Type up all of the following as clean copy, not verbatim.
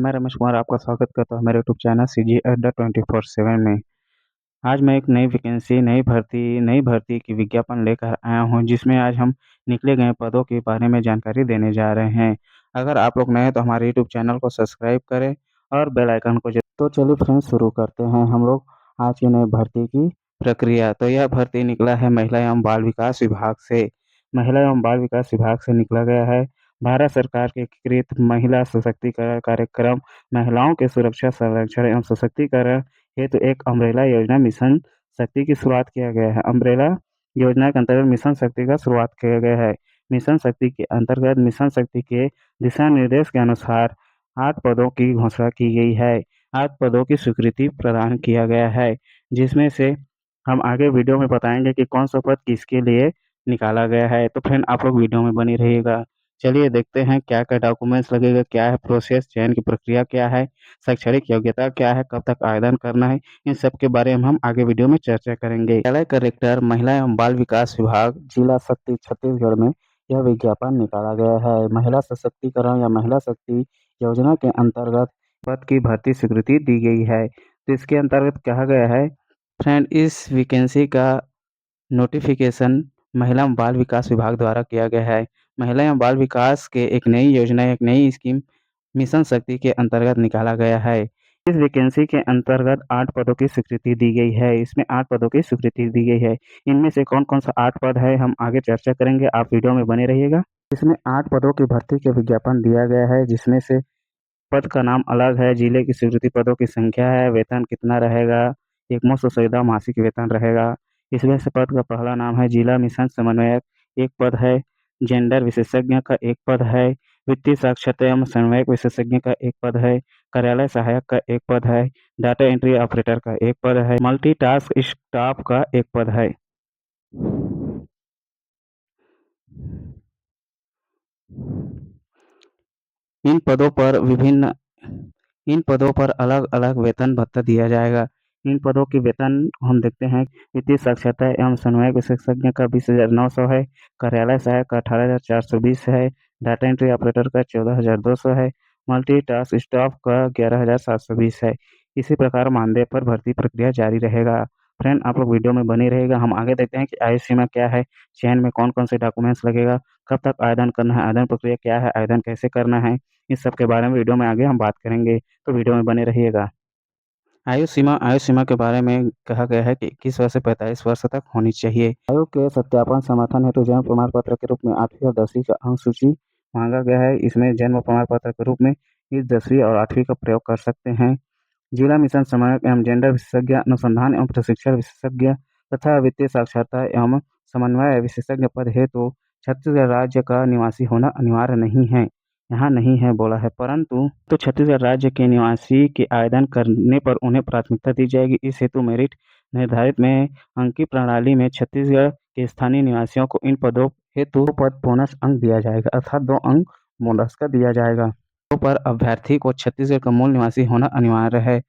मैं रमेश कुमार आपका स्वागत करता हूँ मेरे यूट्यूब चैनल सीजी अड्डा 24/7 में। आज मैं एक नई वैकेंसी, नई भर्ती की विज्ञापन लेकर आया हूँ, जिसमें आज हम निकले गए पदों के बारे में जानकारी देने जा रहे हैं। अगर आप लोग नए हैं तो हमारे यूट्यूब चैनल को सब्सक्राइब करें और बेल आइकन को तो चलिए फ्रेंड्स शुरू करते हैं हम लोग आज की नई भर्ती की प्रक्रिया। तो यह भर्ती निकला है महिला एवं बाल विकास विभाग से। महिला एवं बाल विकास विभाग से निकला गया है। भारत सरकार के एकीकृत महिला सशक्तिकरण कार्यक्रम महिलाओं के सुरक्षा, संरक्षण एवं सशक्तिकरण हेतु एक अम्ब्रेला योजना मिशन शक्ति की शुरुआत किया गया है। अम्ब्रेला योजना के अंतर्गत मिशन शक्ति का शुरुआत किया गया है। मिशन शक्ति के अंतर्गत मिशन शक्ति के दिशा निर्देश के अनुसार 8 पदों की घोषणा की गई है। 8 पदों की स्वीकृति प्रदान किया गया है, जिसमें से हम आगे वीडियो में बताएंगे कि कौन सा पद किसके लिए निकाला गया है। तो फ्रेंड आप लोग वीडियो में बने रहिएगा। चलिए देखते हैं क्या-क्या डॉक्यूमेंट्स लगेगा, क्या है प्रोसेस, चयन की प्रक्रिया क्या है, शैक्षणिक योग्यता क्या है, कब तक आवेदन करना है, इन सब के बारे में हम आगे वीडियो में चर्चा करेंगे। विद्यालय कलेक्टर महिला एवं बाल विकास विभाग जिला शक्ति छत्तीसगढ़ में यह विज्ञापन निकाला गया है। महिला सशक्तिकरण या महिला शक्ति योजना के अंतर्गत पद की भर्ती स्वीकृति दी गई है। तो इसके अंतर्गत कहा गया है फ्रेंड इस वैकेंसी का नोटिफिकेशन महिला एवं बाल विकास विभाग द्वारा किया गया है। महिला एवं बाल विकास के एक नई योजना, एक नई स्कीम मिशन शक्ति के अंतर्गत निकाला गया है। इस वैकेंसी के अंतर्गत 8 पदों की स्वीकृति दी गई है। इसमें 8 पदों की स्वीकृति दी गई है। इनमें से कौन-कौन सा 8 पद है हम आगे चर्चा करेंगे, आप वीडियो में बने रहिएगा। इसमें 8 पदों की भर्ती के विज्ञापन दिया गया है, जिसमें से पद का नाम अलग है, जिले की स्वीकृति पदों की संख्या है, वेतन कितना रहेगा, एकमुश्त सुविधा मासिक वेतन रहेगा। इसमें से पद का पहला नाम है जिला मिशन समन्वयक, एक पद है। जेंडर विशेषज्ञ का एक पद है। वित्तीय साक्षरता एवं समन्वयक विशेषज्ञ का एक पद है। कार्यालय सहायक का एक पद है। डाटा एंट्री ऑपरेटर का एक पद है। मल्टीटास्क स्टाफ का एक पद है। इन पदों पर विभिन्न इन पदों पर अलग-अलग वेतन भत्ता दिया जाएगा। इन पदों के वेतन हम देखते हैं। वित्तीय साक्षरता एवं समन्वयक विशेषज्ञ का 20,900 है। कार्यालय सहायक का 18,420 है। डाटा एंट्री ऑपरेटर का 14,200 है। मल्टीटास्क स्टाफ का 11,720 है। इसी प्रकार मानदेय पर भर्ती प्रक्रिया जारी रहेगा। फ्रेंड आप लोग वीडियो में बने रहिएगा। हम आगे देखते हैं कि आयु सीमा क्या है, चयन में कौन-कौन से डॉक्यूमेंट्स लगेगा, कब तक आवेदन करना है, आवेदन प्रक्रिया क्या है, आवेदन कैसे करना है, इस सब के बारे में वीडियो में आगे हम बात करेंगे, तो वीडियो में बने रहिएगा। आयु सीमा के बारे में कहा गया है कि 21 वर्ष से 45 वर्ष तक होनी चाहिए। आयु के सत्यापन समर्थन हेतु जन्म प्रमाण पत्र के रूप में 8वीं और 10वीं का अंक सूची मांगा गया है। इसमें जन्म प्रमाण पत्र के रूप में इस 10वीं और 8वीं का प्रयोग कर सकते हैं। जिला मिशन समन्वयक एवं जेंडर विशेषज्ञ, अनुसंधान एवं प्रशिक्षण विशेषज्ञ तथा वित्तीय साक्षरता एवं समन्वय विशेषज्ञ पद हेतु छत्तीसगढ़ राज्य का निवासी होना अनिवार्य नहीं है। यहाँ नहीं है बोला है, परंतु तो छत्तीसगढ़ राज्य के निवासी के आवेदन करने पर उन्हें प्राथमिकता दी जाएगी। इस हेतु मेरिट निर्धारित में अंकीय प्रणाली में छत्तीसगढ़ के स्थानीय निवासियों को इन पदों हेतु पद बोनस अंक दिया जाएगा, अर्थात 2 अंक बोनस का दिया जाएगा। पर अभ्यर्थी को छत्तीसगढ़ का मूल निवासी होना अनिवार्य है।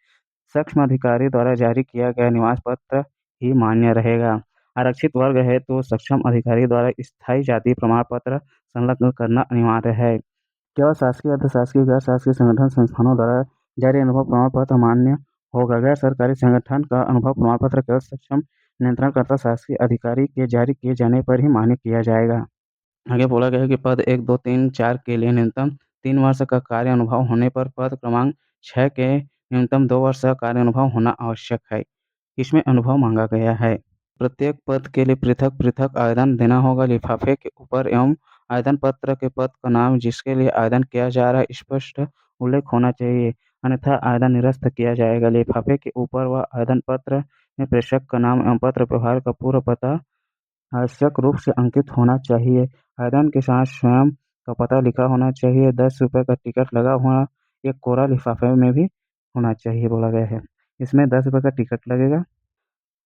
सक्षम अधिकारी द्वारा जारी किया गया निवास पत्र ही मान्य रहेगा। आरक्षित वर्ग है तो सक्षम अधिकारी द्वारा स्थायी जाति प्रमाण पत्र संलग्न करना अनिवार्य है। केवल शासकीय, अर्धशासकीय, गैर शासकीय संगठन संस्थानों द्वारा जारी अनुभव प्रमाण पत्र मान्य होगा। गैर सरकारी संगठन का अनुभव प्रमाण पत्र केवल सक्षम नियंत्रणकर्ता शासकीय अधिकारी के जारी किए जाने पर ही मान्य किया जाएगा। आगे बोला गया है कि पद 1, 2, 3, 4 के लिए न्यूनतम 3 वर्ष का कार्य अनुभव होने पर पद क्रमांक 6 के न्यूनतम 2 वर्ष का कार्य अनुभव होना आवश्यक है। इसमें अनुभव मांगा गया है। प्रत्येक पद के लिए पृथक-पृथक आवेदन देना होगा। लिफाफे के ऊपर एवं आवेदन पत्र के पद का नाम जिसके लिए आवेदन किया जा रहा है स्पष्ट उल्लेख होना चाहिए, अन्यथा आवेदन निरस्त किया जाएगा। लिफाफे के ऊपर व आवेदन पत्र में प्रेषक का नाम एवं पत्र व्यवहार का पूरा पता आवश्यक रूप से अंकित होना चाहिए। आवेदन के साथ स्वयं का पता लिखा होना चाहिए। 10 रुपये का टिकट लगा हुआ एक कोरा लिफाफे में भी होना चाहिए बोला गया है। इसमें 10 रुपये का टिकट लगेगा।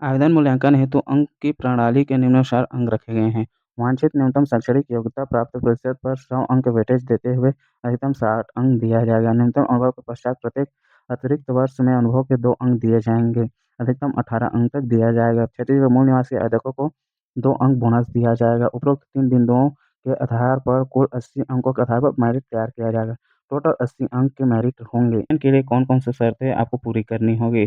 आवेदन मूल्यांकन हेतु अंक की प्रणाली के निम्नानुसार अंक रखे गए हैं। वांछित न्यूनतम शैक्षणिक योग्यता प्राप्त प्रतिशत पर 100 अंक वेटेज देते हुए अधिकतम 60 अंक दिया जाएगा। न्यूनतम अनुभव के पश्चात प्रत्येक अतिरिक्त वर्ष में अनुभव के 2 अंक दिए जाएंगे। अधिकतम 18 अंक तक दिया जाएगा। छत्तीसगढ़ मूल निवासी आवेदकों को 2 अंक बोनस दिया जाएगा। उपरोक्त 3 बिंदुओं के आधार पर कुल 80 अंकों के आधार पर मेरिट तैयार किया जाएगा। टोटल 80 अंक के मेरिट होंगे। इनके लिए कौन-कौन सी शर्तें आपको पूरी करनी होगी?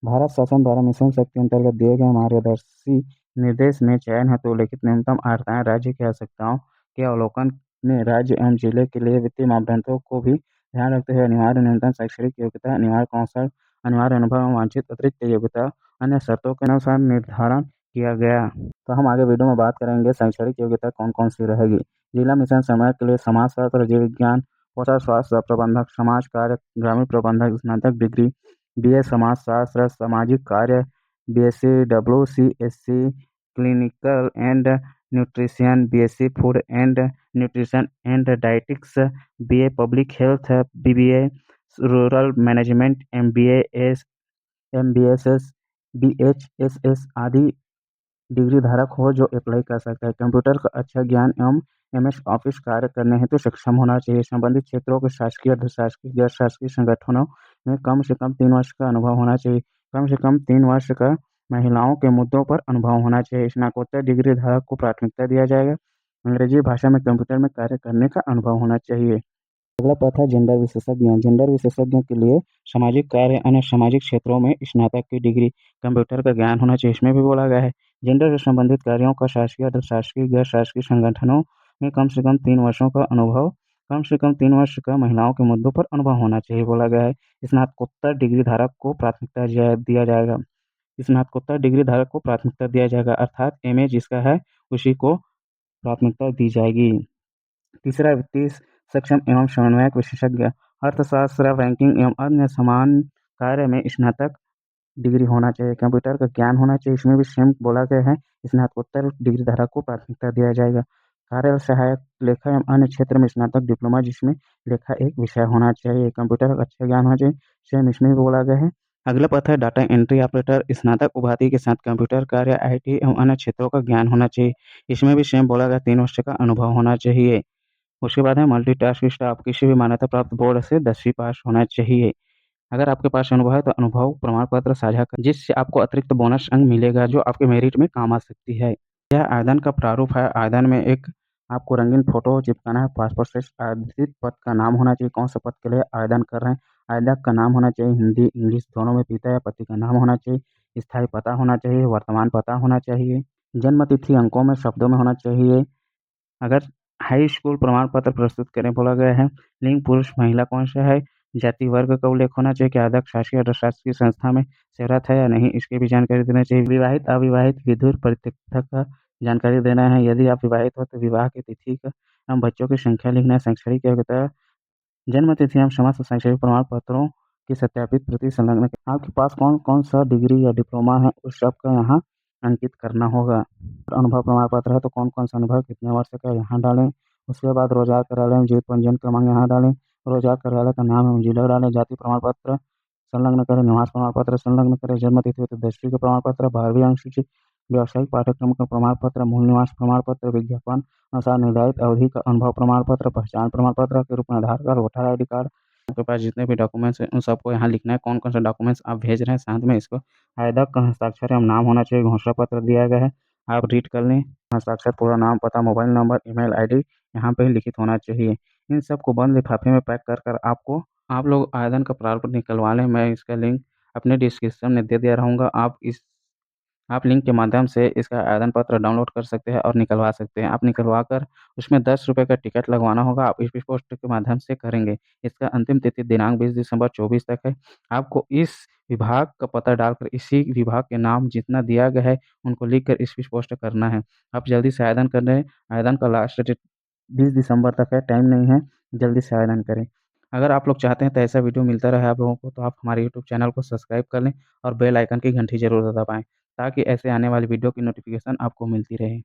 भारत शासन द्वारा मिशन शक्ति अंतर्गत दिए गए मार्गदर्शी निर्देश में चयन हेतु उल्लिखित न्यूनतम अर्हताएँ राज्य की आवश्यकताओं के अवलोकन में राज्य एवं जिले के लिए वित्तीय मापदंडों को भी ध्यान रखते हुए अनिवार्य न्यूनतम शैक्षणिक योग्यता, अनिवार्य कौशल, अनिवार्य अनुभव एवं वांछित अतिरिक्त योग्यता अन्य शर्तों के अनुसार निर्धारण किया गया। तो हम आगे वीडियो में बात करेंगे शैक्षणिक योग्यता कौन-कौन सी रहेगी। जिला मिशन समय के लिए समाजशास्त्र, जीव विज्ञान, पोषण स्वास्थ्य प्रबंधक, समाज कार्य, ग्रामीण प्रबंधक, स्नातक डिग्री, बीए समाजशास्त्र, सामाजिक कार्य, BSc WCSC, clinical and nutrition, BSc food and nutrition and dietetics, BA public health, BBA rural management, MBSS, BHSS आदि डिग्री धारक हो जो अप्लाई कर सकता है। कंप्यूटर का अच्छा ज्ञान एवं एमएस ऑफिस कार्य करने हेतु सक्षम होना चाहिए। संबंधित क्षेत्रों के शासकीय, अर्धशासकीय, गैर शासकीय संगठनों में कम से कम 3 वर्ष का अनुभव होना चाहिए। कम से कम 3 वर्ष का महिलाओं के मुद्दों पर अनुभव होना चाहिए। स्नातकोत्तर डिग्री धारक को प्राथमिकता दिया जाएगा। अंग्रेजी भाषा में कंप्यूटर में कार्य करने का अनुभव होना चाहिए। अगला पाठ है जेंडर विशेषज्ञ। जेंडर विशेषज्ञ के लिए सामाजिक कार्य अन्य सामाजिक क्षेत्रों में स्नातक की डिग्री, कंप्यूटर का ज्ञान होना चाहिए। इसमें भी बोला गया है जेंडर से संबंधित कार्यों का शासकीय, अर्धशासकीय, गैर शासकीय संगठनों में कम से कम 3 वर्षों का अनुभव, कम से कम 3 वर्ष का महिलाओं के मुद्दों पर अनुभव होना चाहिए बोला गया है। स्नातकोत्तर डिग्री धारक को प्राथमिकता दिया जाएगा। स्नातकोत्तर डिग्री धारक को प्राथमिकता दिया जाएगा अर्थात एमए जिसका है उसी को प्राथमिकता दी जाएगी। तीसरा वित्तीय सक्षम एवं समन्वयक विशेषज्ञ, अर्थशास्त्र, बैंकिंग एवं अन्य समान कार्य में स्नातक डिग्री होना चाहिए। कंप्यूटर का ज्ञान होना चाहिए। इसमें भी सेम बोला गया है स्नातकोत्तर डिग्री धारक को प्राथमिकता दिया जाएगा। कार्य सहायक, लेखा एवं अन्य क्षेत्र में स्नातक डिप्लोमा जिसमें लेखा एक विषय होना चाहिए। कंप्यूटर का अच्छा ज्ञान होना चाहिए। सेम इसमें भी बोला गया है। अगला पथ है डाटा एंट्री ऑपरेटर। स्नातक उपाधि के साथ कंप्यूटर कार्य, आईटी एवं अन्य क्षेत्रों का ज्ञान होना चाहिए। इसमें भी सेम बोला गया 3 वर्ष का अनुभव होना चाहिए। उसके बाद है मल्टीटास्क स्टाफ, किसी भी मान्यता प्राप्त बोर्ड से 10वीं पास होना चाहिए। अगर आपके पास अनुभव है तो अनुभव प्रमाण पत्र साझा करें जिससे आपको अतिरिक्त बोनस अंक मिलेगा जो आपके मेरिट में काम आ सकती है। यह आवेदन का प्रारूप है। आवेदन में एक आपको रंगीन फोटो चिपकाना है। पासपोर्ट साइज आवेदित पद का नाम होना चाहिए, कौन सा पद के लिए आवेदन कर रहे हैं। आवेदक का नाम होना चाहिए, हिंदी इंग्लिश दोनों में, पिता या पति का नाम होना चाहिए, स्थायी पता होना चाहिए, वर्तमान पता होना चाहिए, जन्म तिथि अंकों में शब्दों में होना चाहिए। अगर हाई स्कूल प्रमाण पत्र प्रस्तुत करें बोला गया है। लिंग पुरुष महिला कौन सा है, जाति वर्ग का उल्लेख होना चाहिए कि आदर्श शासकीय अशासकीय संस्था में सेवारत है या नहीं, इसकी भी जानकारी देना चाहिए। विवाहित अविवाहित विधुर परित्यक्ता का जानकारी देना है। यदि आप विवाहित हो तो विवाह की तिथि का एवं बच्चों की संख्या लिखना है। शैक्षणिक योग्यता, जन्म तिथि एवं समस्त शैक्षणिक प्रमाण पत्रों की सत्यापित प्रति संलग्न। आपके पास कौन कौन सा डिग्री या डिप्लोमा है उस सब का यहाँ अंकित करना होगा। अनुभव प्रमाण पत्र है तो कौन कौन सा अनुभव कितने वर्ष का यहाँ डालें। उसके बाद रोजगार कार्यालय में जीवित पंजीयन क्रमांक यहाँ डालें। रोजगार कार्यालय का नाम एवं जिला डालें। जाति प्रमाण पत्र संलग्न करें। निवास प्रमाण पत्र संलग्न करें। जन्म तिथि तो 10वीं का प्रमाण पत्र, 12वीं अनुसूची, व्यावसायिक पाठ्यक्रम का प्रमाण पत्र, मूल निवास प्रमाण पत्र, विज्ञापन अनुसार निर्धारित अवधि का अनुभव प्रमाण पत्र, पहचान प्रमाण पत्र के रूप में आधार कार्ड, वोटर आईडी कार्ड। आपके पास जितने भी डॉक्यूमेंट्स हैं उन सबको यहाँ लिखना है कौन कौन सा डॉक्यूमेंट्स आप भेज रहे हैं। साथ में इसको आवेदक का हस्ताक्षर एवं नाम होना चाहिए। घोषणा पत्र दिया गया है, आप रीड कर लें। हस्ताक्षर, पूरा नाम, पता, मोबाइल नंबर, ईमेल आईडी यहाँ पे लिखित होना चाहिए। इन सबको बंद लिफाफे में पैक कर कर आपको आप लोग आवेदन का प्रारूप निकलवा लें। मैं इसका लिंक अपने डिस्क्रिप्शन में दे दिया रहूँगा। आप लिंक के माध्यम से इसका आवेदन पत्र डाउनलोड कर सकते हैं और निकलवा सकते हैं। आप निकलवा कर उसमें ₹10 का टिकट लगवाना होगा। आप स्पीड पोस्ट के माध्यम से करेंगे। इसका अंतिम तिथि दिनांक 20 दिसंबर 24 तक है। आपको इस विभाग का पता डालकर इसी विभाग के नाम जितना दिया गया है उनको लिखकर स्पीड पोस्ट करना है। आप जल्दी से आवेदन कर दें। आवेदन का लास्ट डेट 20 दिसंबर तक है, टाइम नहीं है, जल्दी से आवेदन करें। अगर आप लोग चाहते हैं तो ऐसा वीडियो मिलता रहे आप लोगों को तो आप हमारे यूट्यूब चैनल को सब्सक्राइब कर लें और बेल आइकन की घंटी ज़रूर दबाएँ ताकि ऐसे आने वाली वीडियो की नोटिफ़िकेशन आपको मिलती रहे।